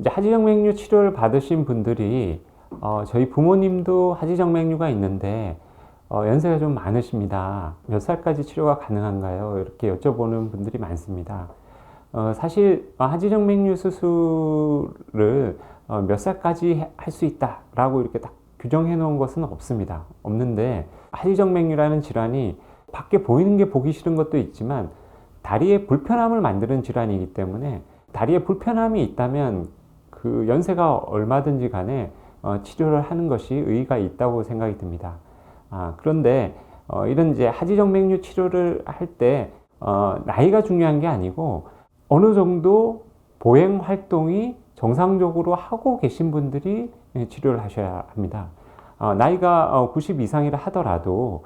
이제 하지정맥류 치료를 받으신 분들이 저희 부모님도 하지정맥류가 있는데 연세가 좀 많으십니다. 몇 살까지 치료가 가능한가요? 이렇게 여쭤보는 분들이 많습니다. 사실 하지정맥류 수술을 몇 살까지 할 수 있다라고 이렇게 딱 규정해 놓은 것은 없습니다. 없는데 하지정맥류라는 질환이 밖에 보이는 게 보기 싫은 것도 있지만 다리에 불편함을 만드는 질환이기 때문에 다리에 불편함이 있다면 그 연세가 얼마든지 간에 치료를 하는 것이 의의가 있다고 생각이 듭니다. 그런데 이런 이제 하지정맥류 치료를 할 때 나이가 중요한 게 아니고 어느 정도 보행 활동이 정상적으로 하고 계신 분들이 치료를 하셔야 합니다. 나이가 90 이상이라 하더라도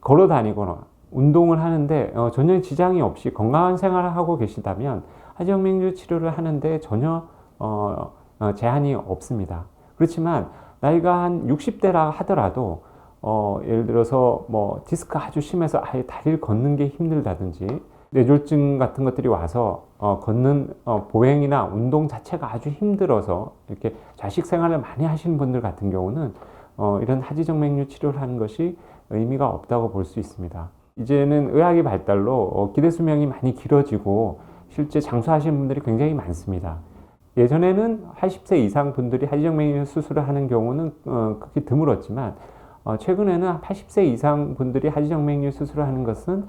걸어 다니거나 운동을 하는데 전혀 지장이 없이 건강한 생활을 하고 계시다면 하지정맥류 치료를 하는데 전혀 제한이 없습니다. 그렇지만 나이가 한 60대라 하더라도 예를 들어서 뭐 디스크 아주 심해서 아예 다리를 걷는 게 힘들다든지 뇌졸중 같은 것들이 와서 걷는 보행이나 운동 자체가 아주 힘들어서 이렇게 좌식 생활을 많이 하시는 분들 같은 경우는 이런 하지정맥류 치료를 하는 것이 의미가 없다고 볼 수 있습니다. 이제는 의학의 발달로 기대 수명이 많이 길어지고 실제 장수하시는 분들이 굉장히 많습니다. 예전에는 80세 이상 분들이 하지정맥류 수술을 하는 경우는 그렇게 드물었지만 최근에는 80세 이상 분들이 하지정맥류 수술을 하는 것은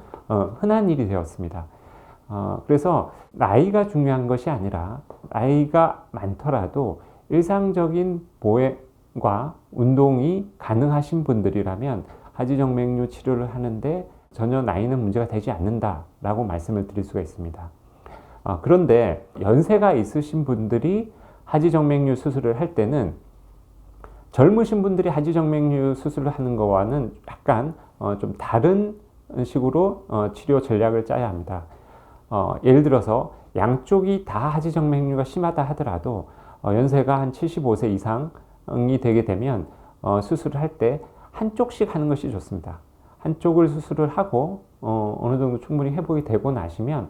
흔한 일이 되었습니다. 그래서 나이가 중요한 것이 아니라 나이가 많더라도 일상적인 보행과 운동이 가능하신 분들이라면 하지정맥류 치료를 하는데 전혀 나이는 문제가 되지 않는다라고 말씀을 드릴 수가 있습니다. 그런데 연세가 있으신 분들이 하지정맥류 수술을 할 때는 젊으신 분들이 하지정맥류 수술을 하는 것과는 약간 좀 다른 식으로 치료 전략을 짜야 합니다. 예를 들어서 양쪽이 다 하지정맥류가 심하다 하더라도 연세가 한 75세 이상이 되게 되면 수술을 할 때 한쪽씩 하는 것이 좋습니다. 한쪽을 수술을 하고 어느 정도 충분히 회복이 되고 나시면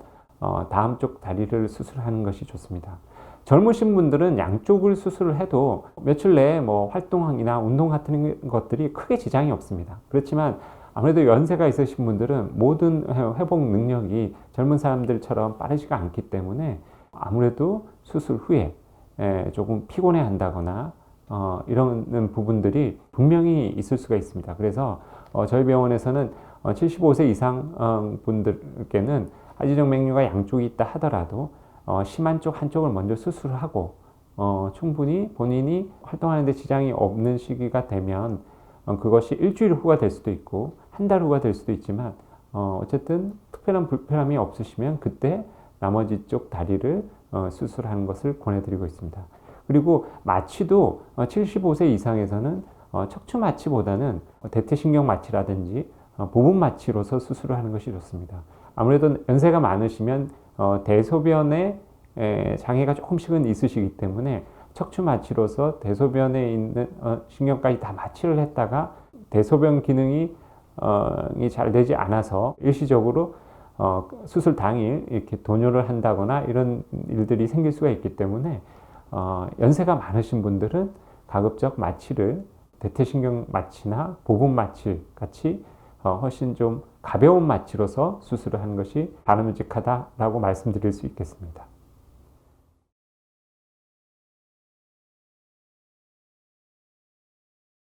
다음 쪽 다리를 수술하는 것이 좋습니다. 젊으신 분들은 양쪽을 수술을 해도 며칠 내에 뭐 활동이나 운동 같은 것들이 크게 지장이 없습니다. 그렇지만 아무래도 연세가 있으신 분들은 모든 회복 능력이 젊은 사람들처럼 빠르지가 않기 때문에 아무래도 수술 후에 조금 피곤해 한다거나 이런 부분들이 분명히 있을 수가 있습니다. 그래서 저희 병원에서는 75세 이상 분들께는 하지정맥류가 양쪽이 있다 하더라도 심한 쪽 한쪽을 먼저 수술을 하고 충분히 본인이 활동하는데 지장이 없는 시기가 되면 그것이 일주일 후가 될 수도 있고 한 달 후가 될 수도 있지만 어쨌든 특별한 불편함이 없으시면 그때 나머지 쪽 다리를 수술하는 것을 권해드리고 있습니다. 그리고 마취도 75세 이상에서는 척추 마취보다는 대퇴신경 마취라든지 부분 마취로서 수술을 하는 것이 좋습니다. 아무래도 연세가 많으시면 대소변에 장애가 조금씩은 있으시기 때문에 척추 마취로서 대소변에 있는 신경까지 다 마취를 했다가 대소변 기능이 잘 되지 않아서 일시적으로 수술 당일 이렇게 도뇨를 한다거나 이런 일들이 생길 수가 있기 때문에 연세가 많으신 분들은 가급적 마취를 대퇴신경 마취나 부분 마취 같이 훨씬 좀 가벼운 마취로서 수술을 하는 것이 바람직하다라고 말씀드릴 수 있겠습니다.